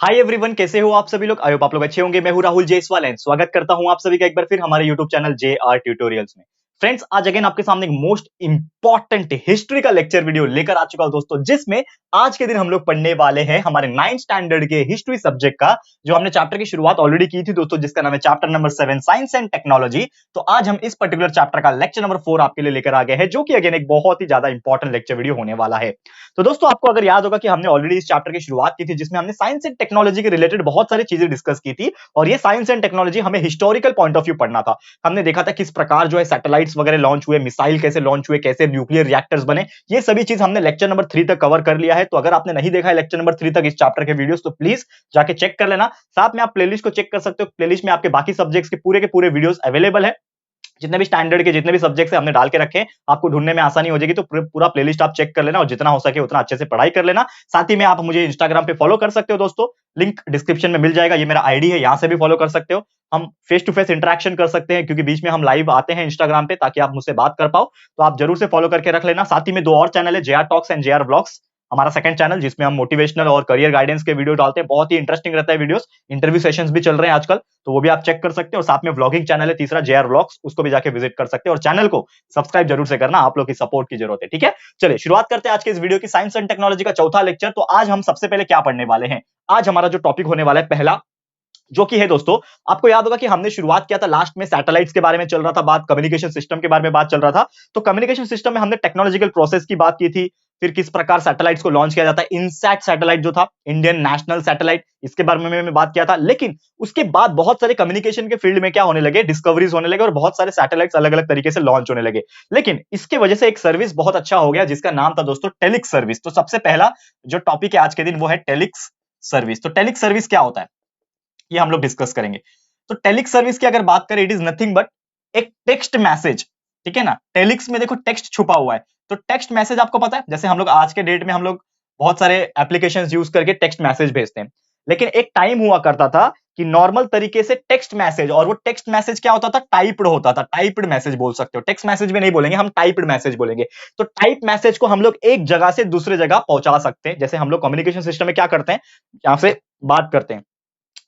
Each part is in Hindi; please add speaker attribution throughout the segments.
Speaker 1: हाय एवरीवन, कैसे हो आप सभी लोग। आई होप आप लोग अच्छे होंगे। मैं हूं राहुल जयसवाल एंड स्वागत करता हूं आप सभी का एक बार फिर हमारे यूट्यूब चैनल JR ट्यूटोरियल्स में। फ्रेंड्स, आज अगेन आपके सामने एक मोस्ट इंपॉर्टेंट हिस्ट्री का लेक्चर वीडियो लेकर आ चुका हूं दोस्तों, जिसमें आज के दिन हम लोग पढ़ने वाले हैं हमारे 9th स्टैंडर्ड के हिस्ट्री सब्जेक्ट का, जो हमने चैप्टर की शुरुआत ऑलरेडी की थी दोस्तों, जिसका नाम है chapter number 7 science and technology. तो आज हम इस पर्टिकुलर चैप्टर का लेक्चर नंबर 4 आपके लिए लेकर आ गए हैं, जो कि अगेन एक बहुत ही ज्यादा इंपॉर्टेंट लेक्चर वीडियो होने वाला है। तो दोस्तों, आपको अगर याद होगा कि हमने ऑलरेडी इस चैप्टर की शुरुआत की थी, जिसमें हमने साइंस एंड टेक्नोलॉजी के रिलेटेड बहुत सारी चीजें डिस्कस की थी। और ये साइंस एंड टेक्नोलॉजी हमें हिस्टोरिकल पॉइंट ऑफ व्यू पढ़ना था। हमने देखा था किस प्रकार जो है सैटेलाइट्स वगैरह लॉन्च हुए, मिसाइल कैसे लॉन्च हुए, कैसे न्यूक्लियर रिएक्टर्स बने। ये सभी चीज हमने लेक्चर नंबर 3 तक कवर कर लिया है। तो अगर आपने नहीं देखा है लेक्चर नंबर 3 तक इस चैप्टर के वीडियोस, तो प्लीज जाके चेक कर लेना। साथ में आप प्लेलिस्ट को चेक कर सकते हो। प्लेलिस्ट में आपके बाकी सब्जेक्ट्स के पूरे वीडियोस अवेलेबल है। जितने भी स्टैंडर्ड के जितने भी सब्जेक्ट्स हमने डाल के रखे हैं, आपको ढूंढने में आसानी हो जाएगी। तो पूरा प्लेलिस्ट आप चेक कर लेना और जितना हो सके उतना अच्छे से पढ़ाई कर लेना। साथ ही में आप मुझे इंस्टाग्राम पे फॉलो कर सकते हो दोस्तों, लिंक डिस्क्रिप्शन में मिल जाएगा। ये मेरा आईडी है, यहां से भी फॉलो कर सकते हो। हम फेस टू फेस इंटरेक्शन कर सकते हैं, क्योंकि बीच में हम लाइव आते हैं इंस्टाग्राम पे, ताकि आप मुझसे बात कर पाओ। तो आप जरूर से फॉलो करके रख लेना। साथ ही में 2 और चैनल है, JR talks and JR vlogs, हमारा सेकंड चैनल, जिसमें हम मोटिवेशनल और करियर गाइडेंस के वीडियो डालते हैं। बहुत ही इंटरेस्टिंग रहता है वीडियोस। इंटरव्यू सेशंस भी चल रहे हैं आजकल, तो वो भी आप चेक कर सकते हो। और साथ में व्लॉगिंग चैनल है तीसरा, JR व्लॉग्स, उसको भी जाके विजिट कर सकते हो। और चैनल को सब्सक्राइब जरूर से करना, आप लोग की सपोर्ट की जरूरत है। ठीक है, चलिए शुरुआत करते हैं आज के इस वीडियो की, साइंस एंड टेक्नोलॉजी का चौथा लेक्चर। तो आज हम सबसे पहले क्या पढ़ने वाले हैं। आज हमारा जो टॉपिक होने वाला है पहला, जो कि है दोस्तों, आपको याद होगा कि हमने शुरुआत किया था लास्ट में सैटेलाइट्स के बारे में चल रहा था बात, कम्युनिकेशन सिस्टम के बारे में बात चल रहा था। तो कम्युनिकेशन सिस्टम में हमने टेक्नोलॉजिकल प्रोसेस की बात की थी, फिर किस प्रकार सैटेलाइट्स को लॉन्च किया जाता है। इनसैट सैटेलाइट जो था, इंडियन नेशनल सैटेलाइट, इसके बारे में मैंने बात किया था। लेकिन उसके बाद बहुत सारे कम्युनिकेशन के फील्ड में क्या होने लगे, डिस्कवरीज होने लगे और बहुत सारे सैटेलाइट्स अलग अलग तरीके से लॉन्च होने लगे। लेकिन इसके वजह से एक सर्विस बहुत अच्छा हो गया, जिसका नाम था दोस्तों टेलिक्स सर्विस। तो सबसे पहला जो टॉपिक है आज के दिन, वो है टेलिक्स सर्विस। तो टेलिक्स सर्विस क्या होता है, ये हम लोग डिस्कस करेंगे। तो टेलिक्स सर्विस की अगर बात करें, इट इज नथिंग बट एक टेक्स्ट मैसेज। ठीक है ना, टेलिक्स में देखो टेक्स्ट छुपा हुआ है। तो टेक्स्ट मैसेज आपको पता है, जैसे हम लोग आज के डेट में हम लोग बहुत सारे एप्लीकेशंस यूज करके टेक्स्ट मैसेज भेजते हैं। लेकिन एक टाइम हुआ करता था कि नॉर्मल तरीके से टेक्स्ट मैसेज, और वो टेक्स्ट मैसेज क्या होता था, टाइप्ड होता था। टाइप्ड मैसेज बोल सकते हो, टेक्स्ट मैसेज भी नहीं बोलेंगे हम, टाइप्ड मैसेज बोलेंगे। तो टाइप मैसेज को हम लोग एक जगह से दूसरे जगह पहुंचा सकते हैं। जैसे हम लोग कम्युनिकेशन सिस्टम में क्या करते हैं, यहां से बात करते हैं।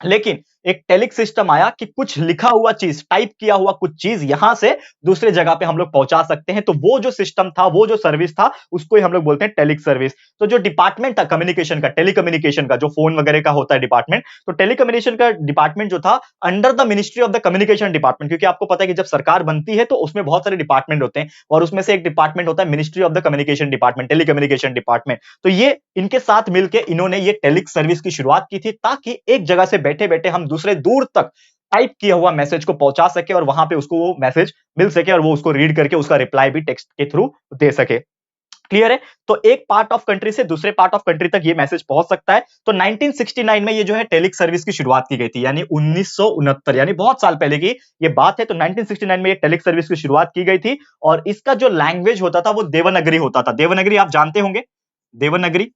Speaker 1: लेकिन एक टेलिक सिस्टम आया कि कुछ लिखा हुआ चीज, टाइप किया हुआ कुछ चीज यहां से दूसरे जगह पे हम लोग पहुंचा सकते हैं। तो वो जो सिस्टम था, वो जो सर्विस था, उसको ही हम लोग बोलते हैं टेलिक सर्विस। तो जो डिपार्टमेंट था कम्युनिकेशन का, टेलीकम्युनिकेशन का, जो फोन वगैरह का होता है डिपार्टमेंट, तो टेलीकम्युनिकेशन का डिपार्टमेंट जो था under the ministry of the communication department. क्योंकि आपको पता है कि जब सरकार बनती है तो उसमें बहुत सारे डिपार्टमेंट होते हैं, और उसमें से एक डिपार्टमेंट होता है ministry of the communication department, telecommunication department. तो ये इनके साथ मिलकर इन्होंने ये टेलिक सर्विस की शुरुआत की थी, ताकि एक जगह से बैठे बैठे हम दूसरे दूर तक टाइप किया हुआ मैसेज को पहुंचा सके, और वहां पे उसको वो मैसेज मिल सके, और वो उसको रीड करके उसका रिप्लाई भी टेक्स्ट के थ्रू दे सके। क्लियर है। तो एक पार्ट ऑफ कंट्री से दूसरे पार्ट ऑफ कंट्री तक ये मैसेज पहुंच सकता है। तो 1969 में ये जो है टेलिक सर्विस की शुरुआत की गई थी, यानी 1969, यानी बहुत साल पहले की ये बात है। तो 1969 में ये टेलिक सर्विस की शुरुआत की गई थी। और इसका जो लैंग्वेज होता था वो देवनागरी होता था। देवनागरी आप जानते होंगे, देवनागरी।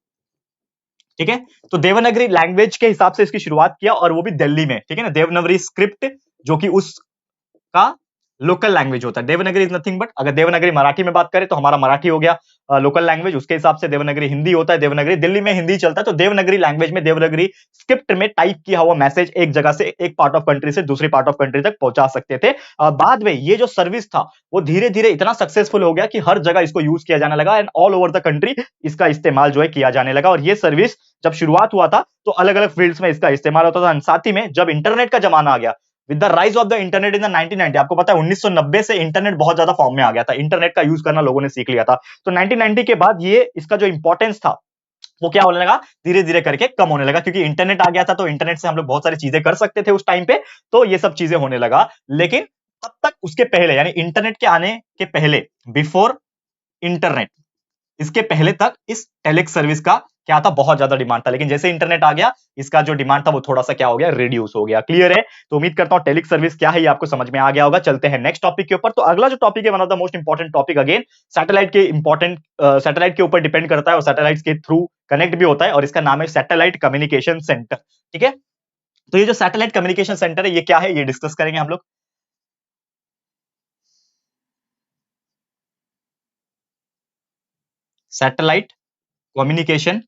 Speaker 1: ठीक है, तो देवनागरी लैंग्वेज के हिसाब से इसकी शुरुआत किया, और वो भी दिल्ली में। ठीक है ना, देवनागरी स्क्रिप्ट, जो कि उसका लोकल लैंग्वेज होता है। देवनागरी इज नथिंग बट, अगर देवनागरी मराठी में बात करें तो हमारा मराठी हो गया लोकल लैंग्वेज, उसके हिसाब से देवनागरी हिंदी होता है। देवनागरी दिल्ली में हिंदी चलता है, तो देवनागरी लैंग्वेज में, देवनागरी स्क्रिप्ट में टाइप किया हुआ मैसेज एक जगह से, एक पार्ट ऑफ कंट्री से दूसरी पार्ट ऑफ कंट्री तक पहुंचा सकते थे। बाद में ये जो सर्विस था वो धीरे धीरे इतना सक्सेसफुल हो गया कि हर जगह इसको यूज किया जाने लगा, and all over the country इसका इस्तेमाल जो है किया जाने लगा। और ये सर्विस जब शुरुआत हुआ था तो अलग अलग फील्ड्स में इसका इस्तेमाल होता था। साथ ही में जब इंटरनेट का जमाना आ गया, with the rise of the internet in the 1990, आपको पता है 1990 से इंटरनेट बहुत ज्यादा फॉर्म में आ गया था, इंटरनेट का यूज करना लोगों ने सीख लिया था। तो 1990 के बाद ये इसका जो इंपॉर्टेंस था वो क्या होने लगा, धीरे धीरे करके कम होने लगा, क्योंकि इंटरनेट आ गया था। तो इंटरनेट से हम लोग बहुत सारी चीजें कर सकते थे उस टाइम पे, तो ये सब चीजें होने लगा। लेकिन तब तक, उसके पहले, यानी इंटरनेट के आने के पहले, बिफोर इंटरनेट, इसके पहले तक इस टेलिक्स सर्विस का क्या था, बहुत ज्यादा डिमांड था। लेकिन जैसे इंटरनेट आ गया, इसका जो डिमांड था वो थोड़ा सा क्या हो गया, रिड्यूस हो गया। क्लियर है। तो उम्मीद करता हूं टेलिक्स सर्विस क्या है ये आपको समझ में आ गया होगा। चलते हैं नेक्स्ट टॉपिक के ऊपर। तो अगला जो टॉपिक है, one of the most important topic, again satellite के इंपॉर्टेंट, सैटेलाइट के ऊपर डिपेंड करता है, और सैटेलाइट के थ्रू कनेक्ट भी होता है, और इसका नाम है सैटेलाइट कम्युनिकेशन सेंटर। ठीक है, तो ये जो सैटेलाइट कम्युनिकेशन सेंटर है, ये क्या है, ये डिस्कस करेंगे हम लोग। Satellite communication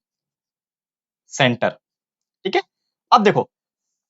Speaker 1: centre. ठीक है, अब देखो,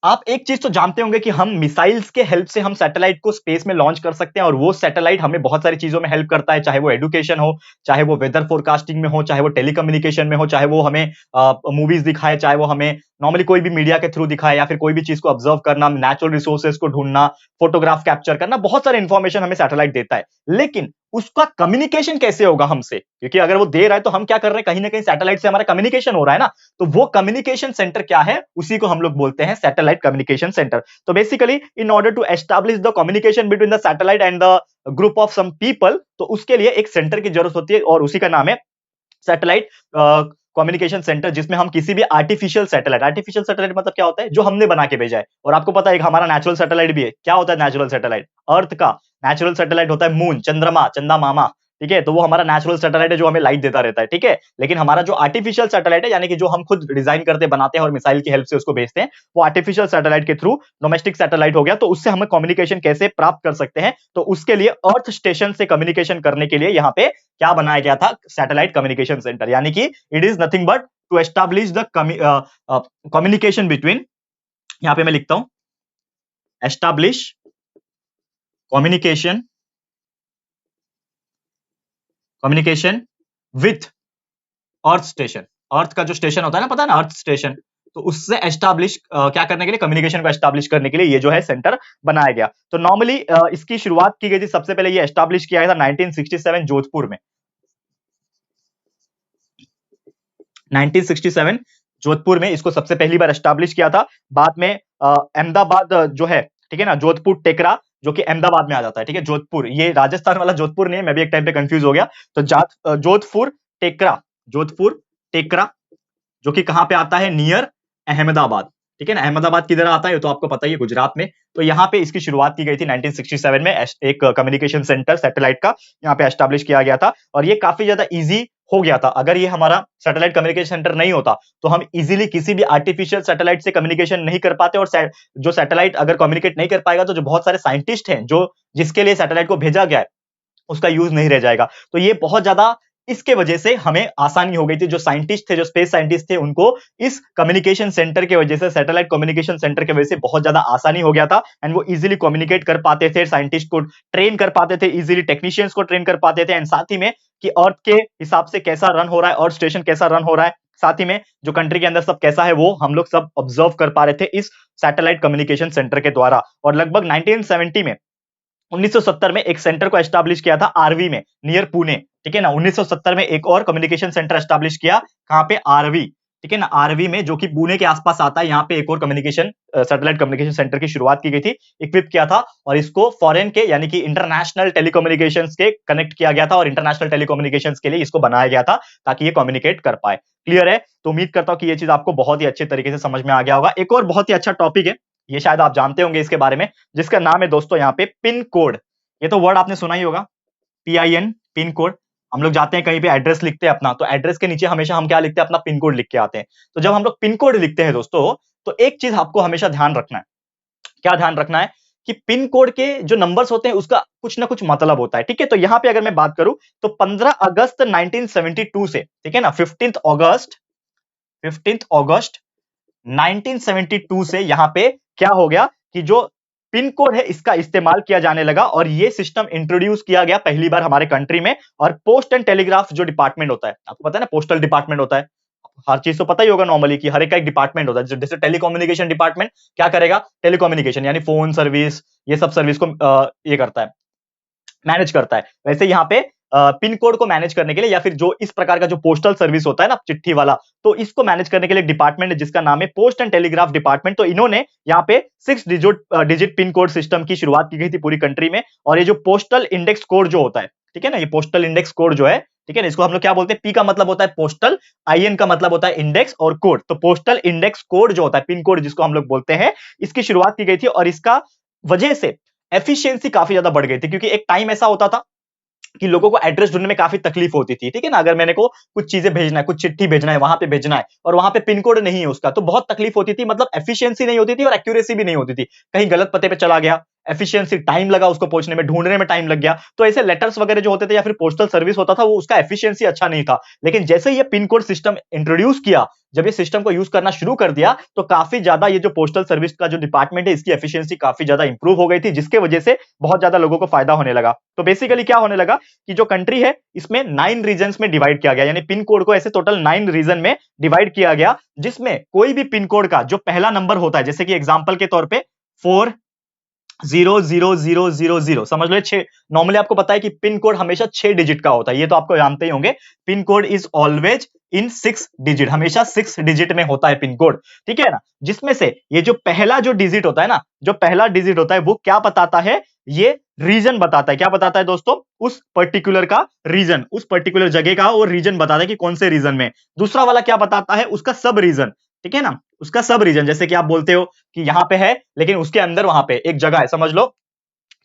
Speaker 1: आप एक चीज तो जानते होंगे कि हम मिसाइल्स के हेल्प से हम सैटेलाइट को स्पेस में लॉन्च कर सकते हैं, और वो सैटेलाइट हमें बहुत सारी चीजों में हेल्प करता है, चाहे वो एजुकेशन हो, चाहे वो वेदर फोरकास्टिंग में हो, चाहे वो टेलीकम्युनिकेशन में हो, चाहे वो हमें मूवीज दिखाए, चाहे वो हमें नॉर्मली कोई भी मीडिया के थ्रू दिखाए, या फिर कोई भी चीज को ऑब्जर्व करना, नेचुरल रिसोर्सेज को ढूंढना, फोटोग्राफ कैप्चर करना, बहुत सारे इंफॉर्मेशन हमें सैटेलाइट देता है। लेकिन उसका कम्युनिकेशन कैसे होगा हमसे? क्योंकि अगर वो दे रहा है तो हम क्या कर रहे हैं, कहीं ना कहीं सैटेलाइट से हमारा कम्युनिकेशन हो रहा है ना। तो वो कम्युनिकेशन सेंटर क्या है, उसी को हम लोग बोलते हैं सैटेलाइट कम्युनिकेशन सेंटर। तो basically in order to establish the communication between the satellite and the group of some people, तो उसके लिए एक सेंटर की जरूरत होती है, और उसी का नाम है सैटेलाइट कम्युनिकेशन सेंटर, जिसमें हम किसी भी आर्टिफिशियल सैटेलाइट मतलब क्या होता है, जो हमने बना के भेजा है। और आपको पता है एक हमारा नेचुरल सैटेलाइट भी है। क्या होता है नेचुरल सैटेलाइट? अर्थ का नेचुरल सैटेलाइट होता है मून, चंद्रमा, चंदा मामा, ठीक है। तो वो हमारा नेचुरल सैटेलाइट है जो हमें लाइट देता रहता है, ठीक है। लेकिन हमारा जो आर्टिफिशियल सैटेलाइट है, यानी कि जो हम खुद डिजाइन करते बनाते हैं और मिसाइल की हेल्प से उसको भेजते हैं, वो आर्टिफिशियल सैटेलाइट के थ्रू डोमेस्टिक सैटेलाइट हो गया। तो उससे हम कम्युनिकेशन कैसे प्राप्त कर सकते हैं? तो उसके लिए अर्थ स्टेशन से कम्युनिकेशन करने के लिए यहाँ पे क्या बनाया गया था? Satellite communication centre. यानी कि it is nothing but to establish the communication between, यहां पे मैं लिखता हूं, establish communication with earth station. Earth का जो स्टेशन होता है ना, पता है ना, अर्थ स्टेशन। तो उससे एस्टैब्लिश क्या करने के लिए, कम्युनिकेशन को एस्टैब्लिश करने के लिए ये जो है सेंटर बनाया गया। तो नॉर्मली इसकी शुरुआत की गई थी, सबसे पहले ये एस्टैब्लिश किया गया था 1967 जोधपुर में। 1967 जोधपुर में इसको सबसे पहली बार एस्टैब्लिश किया था। बाद में अहमदाबाद जो है, ठीक है ना, जोधपुर टेकरा, जो कि अहमदाबाद में आ जाता है, ठीक है। जोधपुर, ये राजस्थान वाला जोधपुर नहीं है, मैं भी एक टाइम पे कंफ्यूज हो गया। तो जोधपुर टेकरा, जोधपुर टेकरा, जो कि कहां पे आता है, नियर अहमदाबाद, ठीक है ना। अहमदाबाद किधर आता है तो आपको पता ही है, गुजरात में। तो यहाँ पे इसकी शुरुआत की गई थी 1967 में, एक कम्युनिकेशन सेंटर सैटेलाइट का यहाँ पे एस्टैब्लिश किया गया था। और ये काफी ज्यादा इजी हो गया था। अगर ये हमारा सैटेलाइट कम्युनिकेशन सेंटर नहीं होता तो हम इजीली किसी भी आर्टिफिशियल सैटेलाइट से कम्युनिकेशन नहीं कर पाते, और जो सैटेलाइट अगर कम्युनिकेट नहीं कर पाएगा तो जो बहुत सारे साइंटिस्ट हैं जो जिसके लिए सैटेलाइट को भेजा गया है, उसका यूज नहीं रह जाएगा। तो ये बहुत ज्यादा, इसके वजह से हमें आसानी हो गई थी। जो साइंटिस्ट थे, जो स्पेस साइंटिस्ट थे, उनको इस कम्युनिकेशन सेंटर की वजह से, सैटेलाइट कम्युनिकेशन सेंटर की वजह से बहुत ज्यादा आसानी हो गया था। एंड वो इजीली कम्युनिकेट कर पाते थे, साइंटिस्ट को ट्रेन कर पाते थे, इजीली टेक्नीशियंस को ट्रेन कर पाते थे। एंड साथ ही में कि अर्थ के हिसाब से कैसा रन हो रहा है, अर्थ स्टेशन कैसा रन हो रहा है, साथ ही में जो कंट्री के अंदर सब कैसा है, वो हम लोग सब ऑब्जर्व कर पा रहे थे इस सैटेलाइट कम्युनिकेशन सेंटर के द्वारा। और लगभग 1970 में, 1970 में एक सेंटर को एस्टैब्लिश किया था आरवी में, नियर पुणे, ठीक है ना। 1970 में एक और कम्युनिकेशन सेंटर एस्टैब्लिश किया, कहां पे, आरवी, ठीक है ना, आरवी में, जो कि पुणे के आसपास आता है। यहाँ पे एक और कम्युनिकेशन सैटेलाइट कम्युनिकेशन सेंटर की शुरुआत की गई थी, इक्विप किया था। और इसको फॉरेन के, यानी कि इंटरनेशनल टेलीकम्युनिकेशंस के कनेक्ट किया गया था, और इंटरनेशनल टेलीकम्युनिकेशंस के लिए इसको बनाया गया था ताकि ये कम्युनिकेट कर पाए। क्लियर है? तो उम्मीद करता हूं कि ये चीज आपको बहुत ही अच्छे तरीके से समझ में आ गया होगा। एक और बहुत ही अच्छा टॉपिक है, ये शायद आप जानते होंगे इसके बारे में, जिसका नाम है दोस्तों यहाँ पे पिन कोड। ये तो वर्ड आपने सुना ही होगा, PIN, पिन कोड। हम लोग जाते हैं कहीं पे, एड्रेस लिखते हैं अपना, तो एड्रेस के नीचे हमेशा हम क्या लिखते हैं, अपना पिन कोड लिख के आते हैं। तो जब हम लोग पिन कोड लिखते हैं दोस्तों, तो एक चीज आपको हमेशा ध्यान रखना है। क्या ध्यान रखना है? कि पिन कोड के जो नंबर्स होते हैं उसका कुछ ना कुछ मतलब होता है, ठीक है। तो यहां पे अगर मैं बात करूं तो 15 अगस्त 1972 से, ठीक है ना, 15 अगस्त 1972 से यहां पे क्या हो गया कि जो पिन कोड है इसका इस्तेमाल किया जाने लगा। और ये सिस्टम इंट्रोड्यूस किया गया पहली बार हमारे कंट्री में। और पोस्ट एंड टेलीग्राफ जो डिपार्टमेंट होता है, आपको पता है ना, पोस्टल डिपार्टमेंट होता है, हर चीज तो पता ही होगा नॉर्मली कि हर एक का एक डिपार्टमेंट होता है। जैसे टेलीकम्युनिकेशन डिपार्टमेंट क्या करेगा, टेलीकम्युनिकेशन यानी फोन सर्विस, ये सब सर्विस को ये करता है, मैनेज करता है। वैसे यहाँ पे पिन कोड को मैनेज करने के लिए, या फिर जो इस प्रकार का जो पोस्टल सर्विस होता है ना, चिट्ठी वाला, तो इसको मैनेज करने के लिए एक डिपार्टमेंट है जिसका नाम है पोस्ट एंड टेलीग्राफ डिपार्टमेंट। तो इन्होंने यहाँ पे 6 डिजिट पिन कोड सिस्टम की शुरुआत की गई थी पूरी कंट्री में। और ये जो पोस्टल इंडेक्स कोड जो होता है, ठीक है ना, ये पोस्टल इंडेक्स कोड जो है, ठीक है ना, इसको हम लोग क्या बोलते हैं, पी का मतलब होता है पोस्टल, IN का मतलब होता है इंडेक्स, और कोड, तो पोस्टल इंडेक्स कोड जो होता है, पिन कोड जिसको हम लोग बोलते हैं, इसकी शुरुआत की गई थी। और इसका वजह से एफिशिएंसी काफी ज्यादा बढ़ गई थी, क्योंकि एक टाइम ऐसा होता था कि लोगों को एड्रेस ढूंढने में काफी तकलीफ होती थी, ठीक है ना। अगर मैंने को कुछ चीजें भेजना है, कुछ चिट्ठी भेजना है, वहां पे भेजना है, और वहां पे पिन कोड नहीं है उसका, तो बहुत तकलीफ होती थी, मतलब एफिशिएंसी नहीं होती थी और एक्यूरेसी भी नहीं होती थी। कहीं गलत पते पे चला गया, एफिशिएंसी टाइम लगा उसको पहुंचने में, ढूंढने में टाइम लग गया। तो ऐसे लेटर्स वगैरह जो होते थे या फिर पोस्टल सर्विस होता था, वो उसका एफिशिएंसी अच्छा नहीं था। लेकिन जैसे ये पिन कोड सिस्टम इंट्रोड्यूस किया, जब ये सिस्टम को यूज करना शुरू कर दिया, तो काफी ज्यादा ये जो पोस्टल सर्विस का जो डिपार्टमेंट है, इसकी एफिशिएंसी काफी ज्यादा इंप्रूव हो गई थी, जिसके वजह से बहुत ज्यादा लोगों को फायदा होने लगा। तो बेसिकली क्या होने लगा कि जो कंट्री है इसमें 9 रीजन्स में डिवाइड किया गया, यानी पिन कोड को ऐसे टोटल 9 रीजन में डिवाइड किया गया, जिसमें कोई भी पिन कोड का जो पहला नंबर होता है, जैसे कि एग्जांपल के तौर पे 400000, समझ लो 6। नॉर्मली आपको पता है कि पिन कोड हमेशा 6 डिजिट का होता है, ये तो आपको जानते ही होंगे। Pin code is always in 6 digit, हमेशा 6 डिजिट में होता है पिन कोड, ठीक है ना। जिसमें से ये जो पहला जो डिजिट होता है ना, जो पहला डिजिट होता है वो क्या बताता है, ये रीजन बताता है। क्या बताता है दोस्तों, उस पर्टिकुलर का रीजन, उस पर्टिकुलर जगह का वो रीजन बताता है कि कौन से रीजन में। दूसरा वाला क्या बताता है, उसका सब रीजन, ठीक है ना, उसका सब रीजन। जैसे कि आप बोलते हो कि यहां पे है, लेकिन उसके अंदर वहां पे एक जगह है, समझ लो,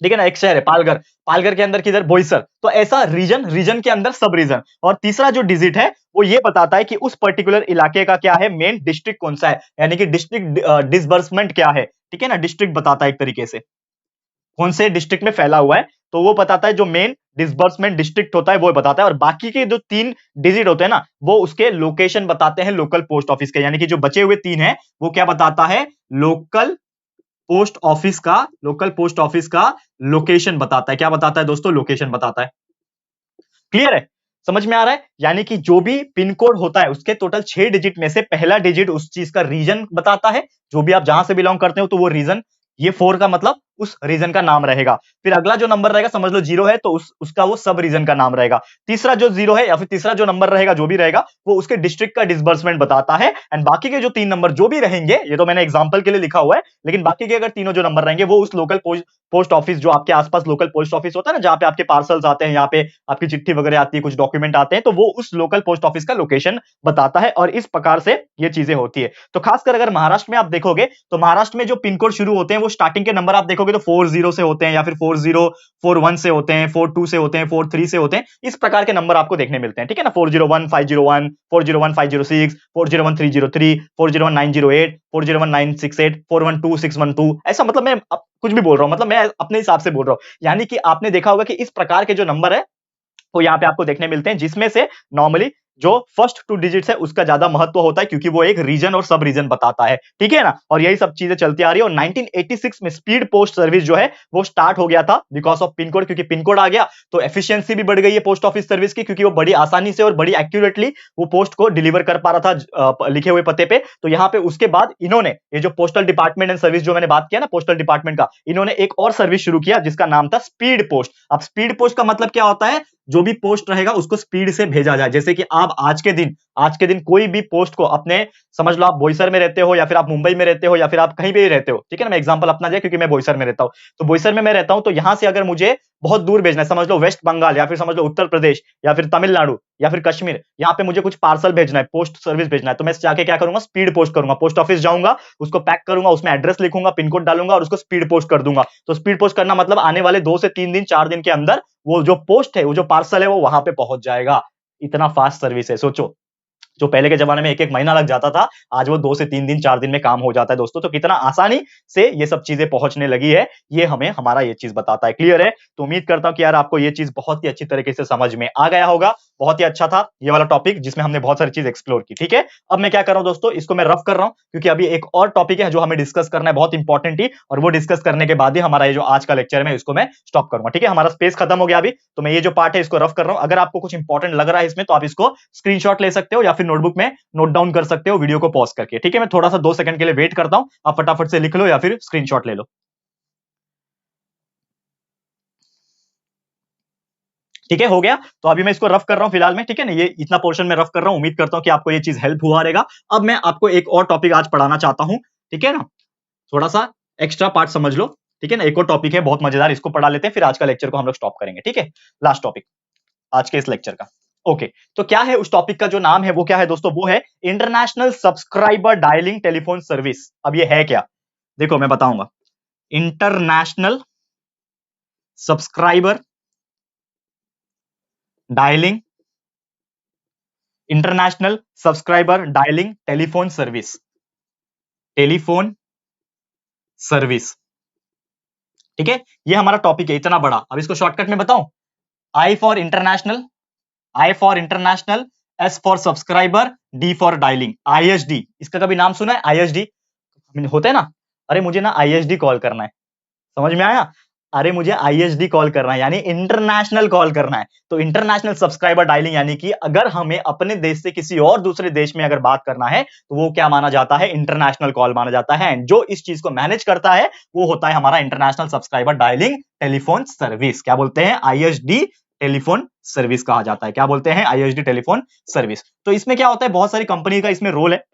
Speaker 1: ठीक है ना, एक शहर है पालघर, पालघर के अंदर किधर, बोईसर। तो ऐसा रीजन, रीजन के अंदर सब रीजन। और तीसरा जो डिजिट है वो ये बताता है कि उस पर्टिकुलर इलाके का क्या है, मेन डिस्ट्रिक्ट कौन सा है, यानी कि डिस्ट्रिक्ट डिसबर्समेंट क्या है, ठीक है ना, डिस्ट्रिक्ट बताता है एक तरीके से, कौन से डिस्ट्रिक्ट में फैला हुआ है। तो वो बताता है, जो मेन डिसबर्समेंट डिस्ट्रिक्ट होता है वो बताता है। और बाकी के जो 3 डिजिट होते हैं ना, वो उसके लोकेशन बताते हैं, लोकल पोस्ट ऑफिस के, यानी कि जो बचे हुए 3 हैं वो क्या बताता है, लोकल पोस्ट ऑफिस का, लोकल पोस्ट ऑफिस का लोकेशन बताता है। क्या बताता है दोस्तों, लोकेशन बताता है। क्लियर है, समझ में आ रहा है। यानी कि जो भी पिन कोड होता है उसके टोटल 6 डिजिट में से पहला डिजिट उस चीज का रीजन बताता है, जो भी आप जहां से बिलोंग करते हो तो वो रीजन, ये 4 का मतलब उस रीजन का नाम रहेगा। फिर अगला जो नंबर रहेगा, समझ लो 0 है, तो उसका वो सब रीजन का नाम रहेगा। तीसरा जो 0 है या फिर तीसरा जो नंबर रहेगा, जो भी रहेगा, वो उसके डिस्ट्रिक्ट का डिसबर्समेंट बताता है। एंड बाकी के जो 3 नंबर जो भी रहेंगे, ये तो मैंने एग्जांपल के लिए लिखा हुआ है, लेकिन बाकी के अगर तीनों जो नंबर रहेंगे वो उस लोकल पोस्ट ऑफिस, जो आपके आसपास लोकल पोस्ट ऑफिस होता है ना, जहां पे आपके पार्सल्स आते हैं, यहाँ पे आपकी चिट्ठी वगैरह आती है, कुछ डॉक्यूमेंट आते हैं, तो वो उस लोकल पोस्ट ऑफिस का लोकेशन बताता है। और इस प्रकार से ये चीजें होती है। तो खासकर अगर महाराष्ट्र में आप देखोगे, तो महाराष्ट्र में जो पिन कोड शुरू होते हैं, वो स्टार्टिंग के नंबर आप देखोगे तो 40 से होते हैं, या फिर 4041 से होते हैं, 42 से होते हैं, 43 से होते हैं। इस प्रकार के नंबर आपको देखने मिलते हैं, ठीक है ना। 401501, 401506, 401303, 401908, 401968, 412612, ऐसा, मतलब मैं कुछ भी बोल रहा हूं, मतलब मैं अपने हिसाब से बोल रहा हूं। यानी कि आपने देखा होगा कि इस प्रकार के जो नंबर है वो यहाँ पे आपको देखने मिलते हैं, जिसमें से नॉर्मली जो फर्स्ट 2 डिजिट्स है उसका ज्यादा महत्व होता है, क्योंकि वो एक रीजन और सब रीजन बताता है, ठीक है ना। और यही सब चीजें चलती आ रही है। और 1986 में स्पीड पोस्ट सर्विस जो है वो स्टार्ट हो गया था, बिकॉज ऑफ पिन कोड। क्योंकि पिन कोड आ गया तो एफिशिएंसी भी बढ़ गई है पोस्ट ऑफिस सर्विस की, क्योंकि वो बड़ी आसानी से और बड़ी एक्यूरेटली वो पोस्ट को डिलीवर कर पा रहा था लिखे हुए पते पे। तो यहाँ पे उसके बाद इन्होंने ये जो पोस्टल डिपार्टमेंट एंड सर्विस जो मैंने बात किया ना, पोस्टल डिपार्टमेंट का, इन्होंने एक और सर्विस शुरू किया जिसका नाम था स्पीड पोस्ट। अब स्पीड पोस्ट का मतलब क्या होता है, जो भी पोस्ट रहेगा उसको स्पीड से भेजा जाए। जैसे कि आप आज के दिन कोई भी पोस्ट को अपने, समझ लो आप बोईसर में रहते हो, या फिर आप मुंबई में रहते हो, या फिर आप कहीं पे भी रहते हो, ठीक है ना। मैं एग्जांपल अपना दिया क्योंकि मैं बोईसर में रहता हूं। तो बोईसर में मैं रहता हूं, तो यहां से अगर मुझे बहुत दूर भेजना है, समझ लो वेस्ट बंगाल, या फिर समझ लो उत्तर प्रदेश, या फिर तमिलनाडु, या फिर कश्मीर, यहाँ पे मुझे कुछ पार्सल भेजना है, पोस्ट सर्विस भेजना है, तो मैं जाके क्या करूंगा, स्पीड पोस्ट करूंगा। पोस्ट ऑफिस जाऊंगा, उसको पैक करूंगा, उसमें एड्रेस लिखूंगा, पिन कोड डालूंगा और उसको स्पीड पोस्ट कर दूंगा। तो स्पीड पोस्ट करना मतलब आने वाले 2 से 3 दिन, 4 दिन के अंदर वो जो पोस्ट है, वो जो पार्सल है, वो वहां पे पहुंच जाएगा। इतना फास्ट सर्विस है, सोचो। जो पहले के जमाने में 1-1 महीना लग जाता था, आज वो 2 से 3 दिन, 4 दिन में काम हो जाता है दोस्तों। तो कितना आसानी से ये सब चीजें पहुंचने लगी है, ये हमें हमारा ये चीज बताता है। क्लियर है। तो उम्मीद करता हूं कि यार आपको ये चीज बहुत ही अच्छी तरीके से समझ में आ गया होगा। बहुत ही अच्छा था ये वाला टॉपिक, जिसमें हमने बहुत सारी चीज एक्सप्लोर की, ठीक है। अब मैं क्या कर रहा हूं दोस्तों, इसको मैं रफ कर रहा हूं, क्योंकि अभी एक और टॉपिक है जो हमें डिस्कस करना है, बहुत इंपॉर्टेंट ही, और वो डिस्कस करने के बाद ही हमारा ये जो आज का लेक्चर है इसको मैं स्टॉप करूंगा, ठीक है। हमारा स्पेस खत्म हो गया अभी, तो मैं ये जो पार्ट है इसको रफ कर रहा हूं। अगर आपको कुछ इंपॉर्टेंट लग रहा है इसमें, तो आप इसको स्क्रीनशॉट ले सकते हो, या फिर नोटबुक में नोट डाउन कर सकते हो वीडियो को पॉज करके, ठीक है। मैं थोड़ा सा 2 सेकंड के लिए वेट करता हूं, आप फटाफट से लिख लो या फिर स्क्रीनशॉट ले लो। ठीक है, हो गया। तो अभी मैं इसको रफ कर रहा हूं फिलहाल में, ठीक है ना। ये इतना पोर्शन मैं रफ कर रहा हूं, उम्मीद करता हूं कि आपको ये चीज हेल्प हुआ रहेगा। अब मैं आपको एक और टॉपिक आज पढ़ाना चाहता हूं, ठीक है ना। थोड़ा सा एक्स्ट्रा पार्ट समझ लो, ठीक है ना। एक और टॉपिक है बहुत मजेदार, इसको पढ़ा लेते हैं, फिर आज का लेक्चर को हम लोग स्टॉप करेंगे, ठीक है। लास्ट टॉपिक आज के इस लेक्चर का। ओके, तो क्या है उस टॉपिक का जो नाम है, वो क्या है दोस्तों, वो है international subscriber dialing telephone service. अब ये है क्या, देखो मैं बताऊंगा। International subscriber dialing, international subscriber dialing telephone service, telephone service, ठीक है, ये हमारा टॉपिक है इतना बड़ा। अब इसको शॉर्टकट में बताऊं, I for international, I for international, S for subscriber, D for dialling, ISD. इसका कभी नाम सुना है आईएसडी? होता है ना, अरे मुझे ना आईएसडी कॉल करना है, समझ में आया? अरे मुझे आईएसडी कॉल करना है यानी इंटरनेशनल कॉल करना है। तो इंटरनेशनल सब्सक्राइबर डायलिंग यानी कि अगर हमें अपने देश से किसी और दूसरे देश में अगर बात करना है तो वो क्या माना जाता है, इंटरनेशनल कॉल माना जाता है। एंड जो इस चीज को मैनेज करता है वो होता है हमारा international subscriber dialing telephone service. क्या बोलते हैं? आईएसडी टेलीफोन सर्विस कहा जाता है। क्या बोलते हैं? ISD telephone service. तो इसमें क्या होता है, बहुत सारी कंपनी का इसमें रोल है।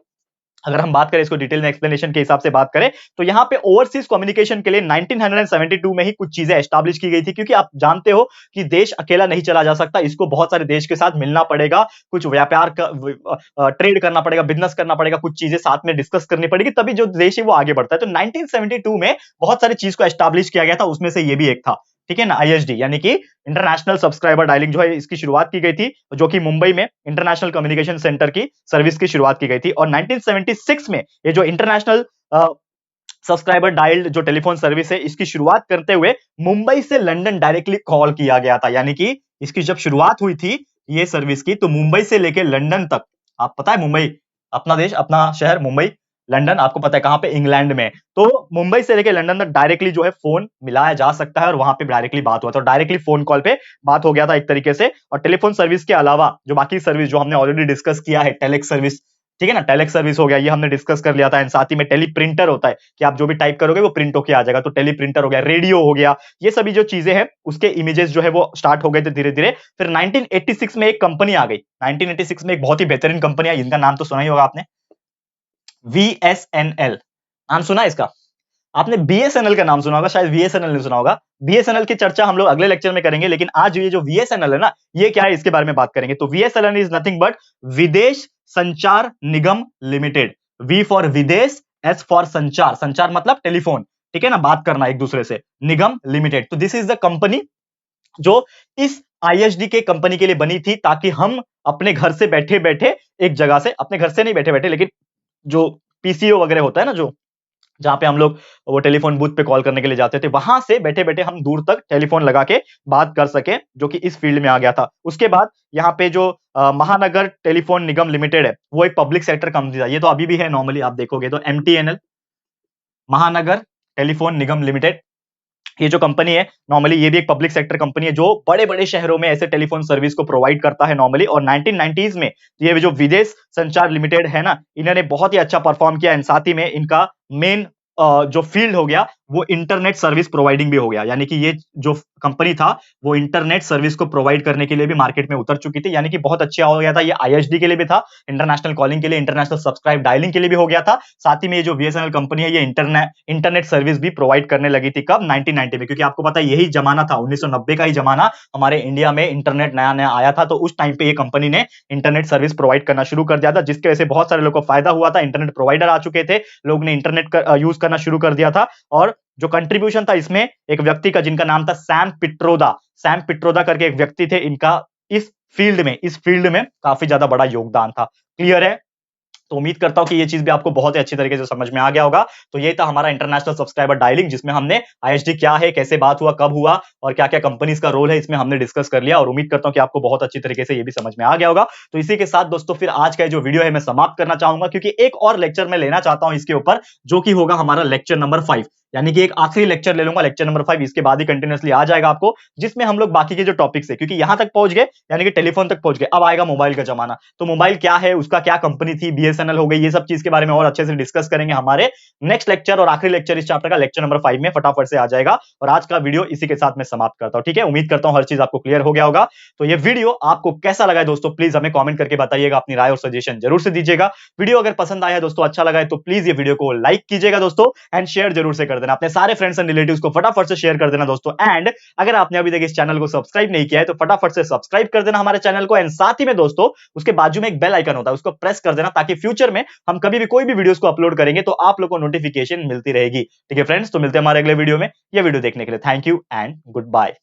Speaker 1: अगर हम बात करें इसको डिटेल में एक्सप्लेनेशन के हिसाब से बात करें तो यहाँ पे ओवरसीज कम्युनिकेशन के लिए 1972 में ही कुछ चीजें एस्टैब्लिश की गई थी, क्योंकि आप जानते हो कि देश अकेला नहीं चला जा सकता, इसको बहुत सारे देश के साथ मिलना पड़ेगा, कुछ व्यापार ट्रेड करना पड़ेगा, बिजनेस करना पड़ेगा, कुछ चीजें साथ में डिस्कस करनी पड़ेगी, तभी जो देश है वो आगे बढ़ता है। तो 1972 में बहुत सारी चीज को एस्टैब्लिश किया गया था, उसमें से ये भी एक था। ठीक है ना, आईएसडी यानी कि इंटरनेशनल सब्सक्राइबर डायलिंग जो है इसकी शुरुआत की गई थी, जो कि मुंबई में इंटरनेशनल कम्युनिकेशन सेंटर की सर्विस की शुरुआत की गई थी। और 1976 में ये जो इंटरनेशनल सब्सक्राइबर डायल्ड जो टेलीफोन सर्विस है इसकी शुरुआत करते हुए मुंबई से लंदन डायरेक्टली कॉल किया गया था। यानी कि इसकी जब शुरुआत हुई थी ये सर्विस की, तो मुंबई से लेकर लंदन तक, आप पता है मुंबई अपना देश, अपना शहर मुंबई, लंदन आपको पता है कहां पे, इंग्लैंड में। तो मुंबई से लेकर लंदन तक डायरेक्टली जो है फोन मिलाया जा सकता है और वहां पे डायरेक्टली बात हुआ, तो डायरेक्टली फोन कॉल पे बात हो गया था एक तरीके से। और टेलीफोन सर्विस के अलावा जो बाकी सर्विस जो हमने ऑलरेडी डिस्कस किया है, टेलेक्स सर्विस, ठीक है ना, टेलेक्स सर्विस हो गया, ये हमने डिस्कस कर लिया था। एंड साथ ही में टेली प्रिंटर होता है कि आप जो भी टाइप करोगे वो प्रिंट होके आ जाएगा, तो टेली प्रिंटर हो गया, रेडियो हो गया, ये सभी जो चीजें हैं उसके इमेजेस जो है वो स्टार्ट हो गए थे धीरे धीरे। फिर 1986 में एक कंपनी आ गई, 1986 में एक बहुत ही बेहतरीन कंपनी आई, इनका नाम तो सुना ही होगा आपने, VSNL। नाम सुना इसका? आपने बीएसएनएल का नाम सुना होगा, शायद वीएसएनएल नहीं सुना होगा। बीएसएनएल की चर्चा हम लोग अगले लेक्चर में करेंगे, लेकिन आज ये जो वीएसएनएल है ना, ये क्या है इसके बारे में बात करेंगे। तो वीएसएनएल इज नथिंग बट विदेश संचार निगम लिमिटेड। वी फॉर विदेश, एस फॉर संचार, संचार मतलब टेलीफोन, ठीक है ना, बात करना एक दूसरे से, निगम लिमिटेड। तो दिस इज द कंपनी जो इस आईएसडी के कंपनी के लिए बनी थी, ताकि हम अपने घर से बैठे बैठे एक जगह से, अपने घर से नहीं बैठे बैठे, लेकिन जो पीसीओ वगैरह होता है ना, जो जहां पे हम लोग वो टेलीफोन बूथ पे कॉल करने के लिए जाते थे, वहां से बैठे बैठे हम दूर तक टेलीफोन लगा के बात कर सके, जो कि इस फील्ड में आ गया था। उसके बाद यहाँ पे जो महानगर टेलीफोन निगम लिमिटेड है, वो एक पब्लिक सेक्टर कंपनी था, ये तो अभी भी है नॉर्मली, आप देखोगे तो एमटीएनएल, महानगर टेलीफोन निगम लिमिटेड, ये जो कंपनी है नॉर्मली ये भी एक पब्लिक सेक्टर कंपनी है, जो बड़े बड़े शहरों में ऐसे टेलीफोन सर्विस को प्रोवाइड करता है नॉर्मली। और 1990s में ये जो विदेश संचार लिमिटेड है ना, इन्होंने बहुत ही अच्छा परफॉर्म किया। एंड साथ ही में इनका मेन जो फील्ड हो गया वो इंटरनेट सर्विस प्रोवाइडिंग भी हो गया, यानी कि ये जो कंपनी था वो इंटरनेट सर्विस को प्रोवाइड करने के लिए भी मार्केट में उतर चुकी थी, यानी कि बहुत अच्छा हो गया था। ये आईएसडी के लिए भी था, इंटरनेशनल कॉलिंग के लिए, इंटरनेशनल सब्सक्राइब डायलिंग के लिए भी हो गया था। साथ ही में ये जो बीएसएनएल कंपनी है ये इंटरनेट सर्विस भी प्रोवाइड करने लगी थी। कब? 1990 में, क्योंकि आपको पता है यही जमाना था, 1990 का ही जमाना, हमारे इंडिया में इंटरनेट नया नया आया था। तो उस टाइम पे ये कंपनी ने इंटरनेट सर्विस प्रोवाइड करना शुरू कर दिया था, जिसकी वजह से बहुत सारे लोगों को फायदा हुआ था। इंटरनेट प्रोवाइडर आ चुके थे, लोग ने इंटरनेट यूज करना शुरू कर दिया था। और जो कंट्रीब्यूशन था इसमें एक व्यक्ति का, जिनका नाम था सैम पिट्रोदा, सैम पिट्रोदा करके एक व्यक्ति थे, इनका इस फील्ड में काफी ज्यादा बड़ा योगदान था। क्लियर है? तो उम्मीद करता हूं कि ये चीज भी आपको बहुत ही अच्छी तरीके से समझ में आ गया होगा। तो ये था हमारा इंटरनेशनल सब्सक्राइबर डायलिंग, जिसमें हमने आईएसडी क्या है, कैसे बात हुआ, कब हुआ और क्या क्या कंपनीज का रोल है, इसमें हमने डिस्कस कर लिया। और उम्मीद करता हूं कि आपको बहुत अच्छी तरीके से ये भी समझ में आ गया होगा। तो इसी के साथ दोस्तों फिर आज का जो वीडियो है मैं समाप्त करना चाहूंगा, क्योंकि एक और लेक्चर मैं लेना चाहता हूं इसके ऊपर, जो कि होगा हमारा लेक्चर नंबर 5, यानी कि एक आखिरी लेक्चर ले लूंगा, लेक्चर नंबर 5, इसके बाद ही कंटिन्यूअसली आ जाएगा आपको, जिसमें हम लोग बाकी के जो टॉपिक्स है, क्योंकि यहां तक पहुंच गए यानी कि टेलीफोन तक पहुंच गए, अब आएगा मोबाइल का जमाना। तो मोबाइल क्या है, उसका क्या कंपनी थी, बीएसएनएल हो गई, ये सब चीज के बारे में और अच्छे से डिस्कस करेंगे हमारे नेक्स्ट लेक्चर और आखिरी लेक्चर इस चैप्टर का, लेक्चर नंबर 5 में फटाफट से आ जाएगा। और आज का वीडियो इसी के साथ मैं समाप्त करता हूं। ठीक है, उम्मीद करता हूं हर चीज आपको क्लियर हो गया होगा। तो ये वीडियो आपको कैसा लगा है दोस्तों, प्लीज हमें कमेंट करके बताइएगा, अपनी राय और सजेशन जरूर से दीजिएगा। वीडियो अगर पसंद आया दोस्तों, अच्छा लगा है तो प्लीज ये वीडियो को लाइक कीजिएगा दोस्तों, एंड शेयर जरूर से कर देना अपने सारे फ्रेंड्स एंड रिलेटिव्स को, फटाफट से शेयर कर देना दोस्तों। एंड अगर आपने अभी तक इस चैनल को सब्सक्राइब नहीं किया है तो फटाफट से सब्सक्राइब कर देना हमारे चैनल को। एंड साथ ही में दोस्तों उसके बाजू में एक बेल आइकन होता है, उसको प्रेस कर देना, ताकि फ्यूचर में हम कभी भी कोई भी वीडियोस को अपलोड करेंगे तो आप लोगों को नोटिफिकेशन मिलती रहेगी। ठीक है फ्रेंड्स, तो मिलते हैं हमारे अगले वीडियो में। ये वीडियो देखने के लिए thank you and good bye.